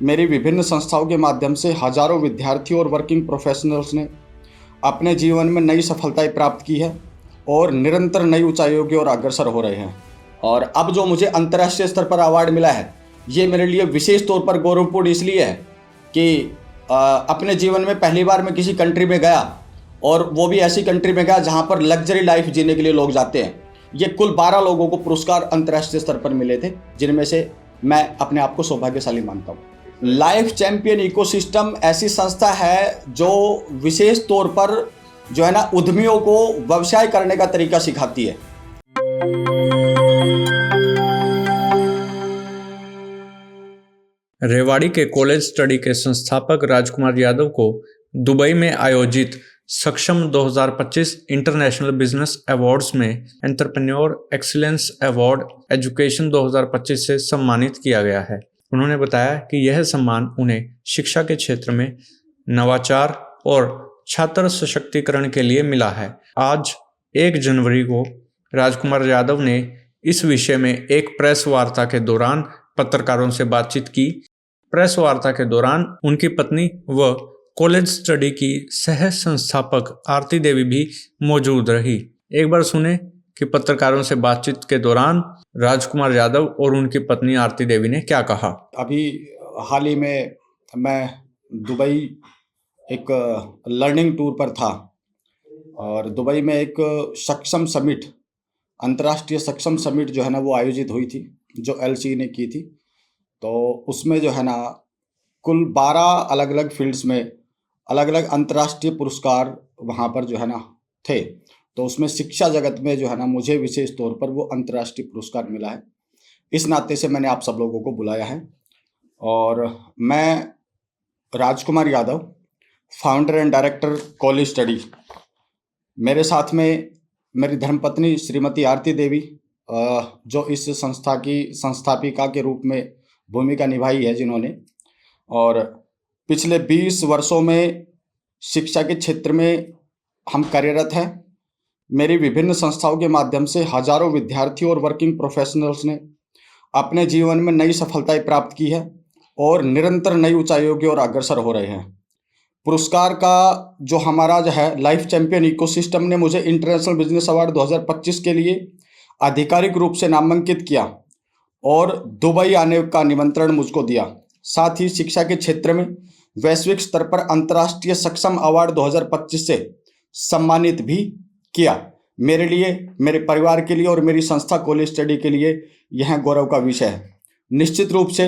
मेरी विभिन्न संस्थाओं के माध्यम से हजारों विद्यार्थियों और वर्किंग प्रोफेशनल्स ने अपने जीवन में नई सफलताएं प्राप्त की है और निरंतर नई ऊंचाइयों की ओर अग्रसर हो रहे हैं। और अब जो मुझे अंतर्राष्ट्रीय स्तर पर अवार्ड मिला है, ये मेरे लिए विशेष तौर पर गौरवपूर्ण इसलिए है कि अपने जीवन में पहली बार मैं किसी कंट्री में गया, और वो भी ऐसी कंट्री में गया जहाँ पर लग्जरी लाइफ जीने के लिए लोग जाते हैं। ये कुल 12 लोगों को पुरस्कार अंतर्राष्ट्रीय स्तर पर मिले थे, जिनमें से मैं अपने आप को सौभाग्यशाली मानता हूँ। लाइफ चैंपियन इकोसिस्टम ऐसी संस्था है जो विशेष तौर पर जो है ना उद्यमियों को व्यवसाय करने का तरीका सिखाती है। रेवाड़ी के कॉलेज स्टडी के संस्थापक राजकुमार यादव को दुबई में आयोजित सक्षम 2025 इंटरनेशनल बिजनेस अवार्ड्स में एंटरप्रेन्योर एक्सीलेंस अवार्ड एजुकेशन 2025 से सम्मानित किया गया है। उन्होंने बताया कि यह सम्मान उन्हें शिक्षा के क्षेत्र में नवाचार और छात्र सशक्तिकरण के लिए मिला है। आज 1 जनवरी को राजकुमार यादव ने इस विषय में एक प्रेस वार्ता के दौरान पत्रकारों से बातचीत की। प्रेस वार्ता के दौरान उनकी पत्नी व कॉलेज स्टडी की सह संस्थापक आरती देवी भी मौजूद रही। एक बार सुने कि पत्रकारों से बातचीत के दौरान राजकुमार यादव और उनकी पत्नी आरती देवी ने क्या कहा। अभी हाल ही में मैं दुबई एक लर्निंग टूर पर था, और दुबई में एक सक्षम समिट, अंतर्राष्ट्रीय सक्षम समिट जो है ना वो आयोजित हुई थी, जो LC ने की थी। तो उसमें जो है ना कुल 12 अलग अलग फील्ड्स में अलग अलग अंतर्राष्ट्रीय पुरस्कार वहाँ पर जो है ना थे। तो उसमें शिक्षा जगत में जो है ना मुझे विशेष तौर पर वो अंतर्राष्ट्रीय पुरस्कार मिला है। इस नाते से मैंने आप सब लोगों को बुलाया है। और मैं Rajkumar Yadav, founder and director College Study, मेरे साथ में मेरी धर्मपत्नी श्रीमती आरती देवी, जो इस संस्था की संस्थापिका के रूप में भूमिका निभाई है जिन्होंने, और पिछले 20 वर्षों में शिक्षा के क्षेत्र में हम कार्यरत हैं। मेरी विभिन्न संस्थाओं के माध्यम से हजारों विद्यार्थियों और वर्किंग प्रोफेशनल्स ने अपने जीवन में नई सफलताएं प्राप्त की है और निरंतर नई ऊंचाइयों की ओर अग्रसर हो रहे हैं। पुरस्कार का जो हमारा जो है लाइफ चैंपियन इकोसिस्टम ने मुझे इंटरनेशनल बिजनेस अवार्ड 2025 के लिए आधिकारिक रूप से नामांकित किया और दुबई आने का निमंत्रण मुझको दिया। साथ ही शिक्षा के क्षेत्र में वैश्विक स्तर पर अंतर्राष्ट्रीय सक्षम अवार्ड 2025 से सम्मानित भी किया। मेरे लिए, मेरे परिवार के लिए और मेरी संस्था कॉलेज स्टडी के लिए यह गौरव का विषय है। निश्चित रूप से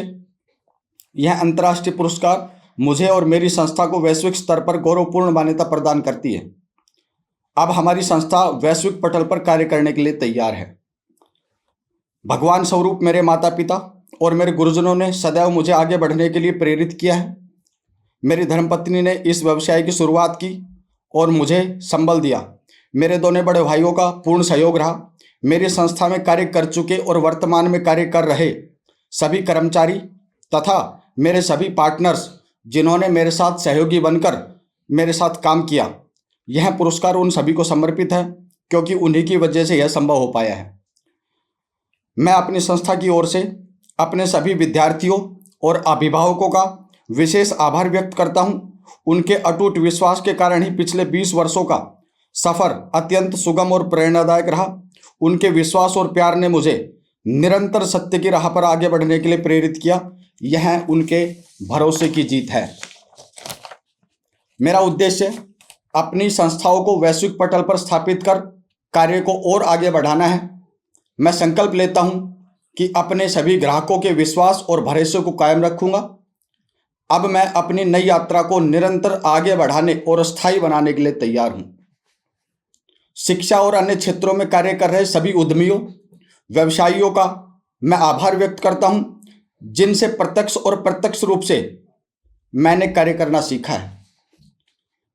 यह अंतर्राष्ट्रीय पुरस्कार मुझे और मेरी संस्था को वैश्विक स्तर पर गौरवपूर्ण मान्यता प्रदान करती है। अब हमारी संस्था वैश्विक पटल पर कार्य करने के लिए तैयार है। भगवान स्वरूप मेरे माता पिता और मेरे गुरुजनों ने सदैव मुझे आगे बढ़ने के लिए प्रेरित किया है। मेरी धर्मपत्नी ने इस व्यवसाय की शुरुआत की और मुझे संबल दिया। मेरे दोनों बड़े भाइयों का पूर्ण सहयोग रहा। मेरी संस्था में कार्य कर चुके और वर्तमान में कार्य कर रहे सभी कर्मचारी तथा मेरे सभी पार्टनर्स जिन्होंने मेरे साथ सहयोगी बनकर मेरे साथ काम किया, यह पुरस्कार उन सभी को समर्पित है, क्योंकि उन्हीं की वजह से यह संभव हो पाया है। मैं अपनी संस्था की ओर से अपने सभी विद्यार्थियों और अभिभावकों का विशेष आभार व्यक्त करता हूँ। उनके अटूट विश्वास के कारण ही पिछले 20 वर्षों का सफर अत्यंत सुगम और प्रेरणादायक रहा। उनके विश्वास और प्यार ने मुझे निरंतर सत्य की राह पर आगे बढ़ने के लिए प्रेरित किया। यह उनके भरोसे की जीत है। मेरा उद्देश्य अपनी संस्थाओं को वैश्विक पटल पर स्थापित कर कार्य को और आगे बढ़ाना है। मैं संकल्प लेता हूं कि अपने सभी ग्राहकों के विश्वास और भरोसे को कायम रखूंगा। अब मैं अपनी नई यात्रा को निरंतर आगे बढ़ाने और स्थायी बनाने के लिए तैयार हूं। शिक्षा और अन्य क्षेत्रों में कार्य कर रहे सभी उद्यमियों, व्यवसायियों का मैं आभार व्यक्त करता हूं, जिनसे प्रत्यक्ष और प्रत्यक्ष रूप से मैंने कार्य करना सीखा है।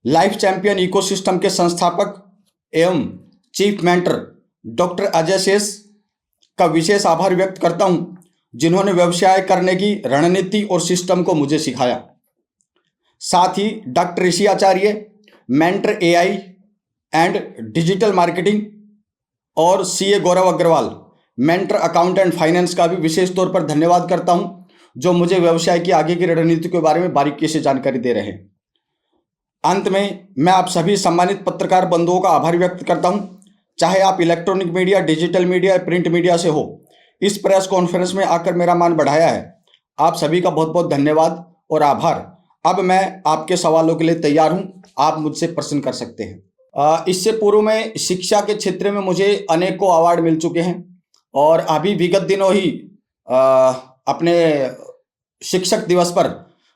लाइफ चैंपियन इकोसिस्टम के संस्थापक एवं चीफ मेंटर डॉक्टर अजय शेष का विशेष आभार व्यक्त करता हूं, जिन्होंने व्यवसाय करने की रणनीति और सिस्टम को मुझे सिखाया। साथ ही doctor Rishi Acharya, mentor AI and digital marketing, और CA Gaurav Agarwal, mentor account and finance का भी विशेष तौर पर धन्यवाद करता हूं, जो मुझे व्यवसाय की आगे की रणनीति के बारे में बारीकी से जानकारी दे रहे हैं। अंत में मैं आप सभी सम्मानित पत्रकार बंधुओं का आभार व्यक्त करता हूं, चाहे आप इलेक्ट्रॉनिक मीडिया, डिजिटल मीडिया या प्रिंट मीडिया से हो। इस प्रेस कॉन्फ्रेंस में आकर मेरा मान बढ़ाया है। आप सभी का बहुत बहुत धन्यवाद और आभार। अब मैं आपके सवालों के लिए तैयार हूं, आप मुझसे प्रश्न कर सकते हैं। इससे पूर्व में शिक्षा के क्षेत्र में मुझे अनेकों अवार्ड मिल चुके हैं और अभी विगत दिनों ही अपने शिक्षक दिवस पर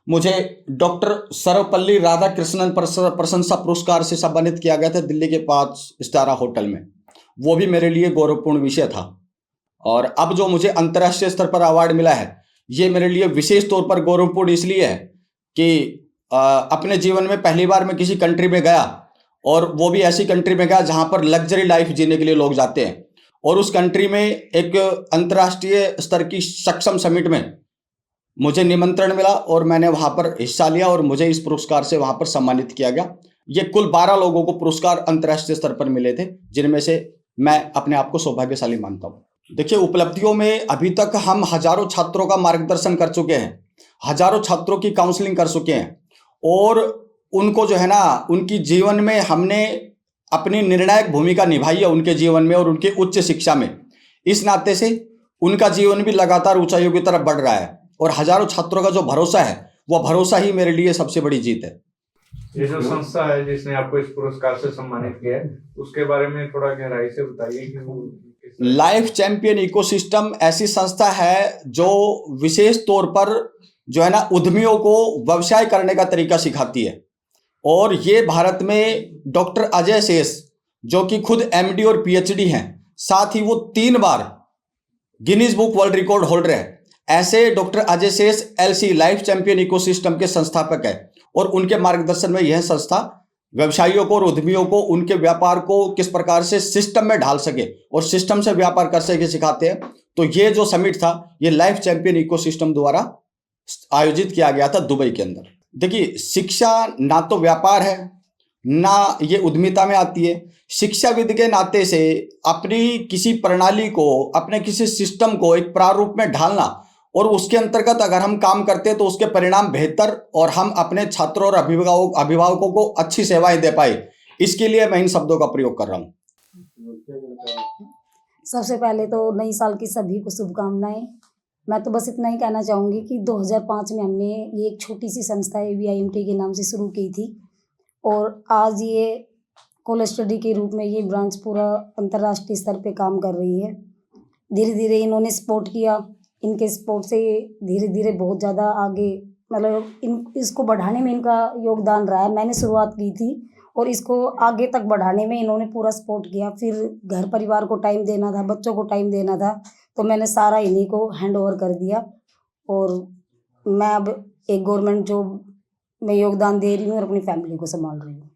मुझे डॉक्टर सर्वपल्ली राधाकृष्णन प्रशंसा पुरस्कार से सम्मानित किया गया था दिल्ली के 5 सितारा होटल में। वो भी मेरे लिए गौरवपूर्ण विषय था। और अब जो मुझे अंतर्राष्ट्रीय स्तर पर अवार्ड मिला है, ये मेरे लिए विशेष तौर पर गौरवपूर्ण इसलिए है कि अपने जीवन में पहली बार मैं किसी कंट्री में गया, और वो भी ऐसी कंट्री में गया जहाँ पर लग्जरी लाइफ जीने के लिए लोग जाते हैं। और उस कंट्री में एक अंतर्राष्ट्रीय स्तर की सक्षम समिट में मुझे निमंत्रण मिला और मैंने वहाँ पर हिस्सा लिया और मुझे इस पुरस्कार से वहाँ पर सम्मानित किया गया। ये कुल 12 लोगों को पुरस्कार अंतर्राष्ट्रीय स्तर पर मिले थे, जिनमें से मैं अपने आप को सौभाग्यशाली मानता हूँ। देखिए, उपलब्धियों में अभी तक हम हजारों छात्रों का मार्गदर्शन कर चुके हैं, हजारों छात्रों की काउंसलिंग कर चुके हैं, और उनको जो है ना, उनकी जीवन में हमने अपनी निर्णायक भूमिका निभाई है उनके जीवन में और उनके उच्च शिक्षा में। इस नाते से उनका जीवन भी लगातार ऊंचाइयों की तरफ बढ़ रहा है और हजारों छात्रों का जो भरोसा है, वह भरोसा ही मेरे लिए सबसे बड़ी जीत है। ये जो संस्था है जिसने आपको इस पुरस्कार से सम्मानित किया है, उसके बारे में थोड़ा गहराई से बताइए कि वो लाइफ चैंपियन इकोसिस्टम ऐसी संस्था है जो विशेष तौर पर जो है ना, उद्यमियों को व्यवसाय करने का तरीका सिखाती है। और ये भारत में डॉक्टर अजय शेष, जो कि खुद एमडी और पीएचडी हैं, साथ ही वो 3 बार Guinness book world record holder है, ऐसे डॉक्टर अजय शेष एलसी लाइफ चैंपियन इकोसिस्टम के संस्थापक है। और उनके मार्गदर्शन में यह संस्था व्यवसायियों को और उद्यमियों को उनके व्यापार को किस प्रकार से सिस्टम में ढाल सके और सिस्टम से व्यापार कर सके सिखाते हैं। तो ये जो समिट था, ये लाइफ चैंपियन इकोसिस्टम द्वारा आयोजित किया गया था दुबई के अंदर। देखिए, शिक्षा ना तो व्यापार है, ना ये उद्यमिता में आती है। शिक्षाविद के नाते से अपनी किसी प्रणाली को, अपने किसी सिस्टम को एक प्रारूप में ढालना और उसके अंतर्गत अगर हम काम करते हैं तो उसके परिणाम बेहतर और हम अपने छात्रों और अभिभावकों को अच्छी सेवाएं दे पाए, इसके लिए मैं इन शब्दों का प्रयोग कर रहा हूँ। सबसे पहले तो नई साल की सभी को शुभकामनाएं। मैं तो बस इतना ही कहना चाहूँगी कि 2005 में हमने ये एक छोटी सी संस्था AVIMT के नाम से शुरू की थी और आज ये कॉलेज स्टडी के रूप में ये ब्रांच पूरा अंतर्राष्ट्रीय स्तर पे काम कर रही है। धीरे धीरे इन्होंने सपोर्ट किया, इनके सपोर्ट से धीरे धीरे बहुत ज़्यादा आगे, मतलब इसको बढ़ाने में इनका योगदान रहा है। मैंने शुरुआत की थी और इसको आगे तक बढ़ाने में इन्होंने पूरा सपोर्ट किया। फिर घर परिवार को टाइम देना था, बच्चों को टाइम देना था, तो मैंने सारा इन्हीं को हैंड ओवर कर दिया और मैं अब एक गवर्नमेंट जॉब में योगदान दे रही हूँ और अपनी फैमिली को संभाल रही हूँ।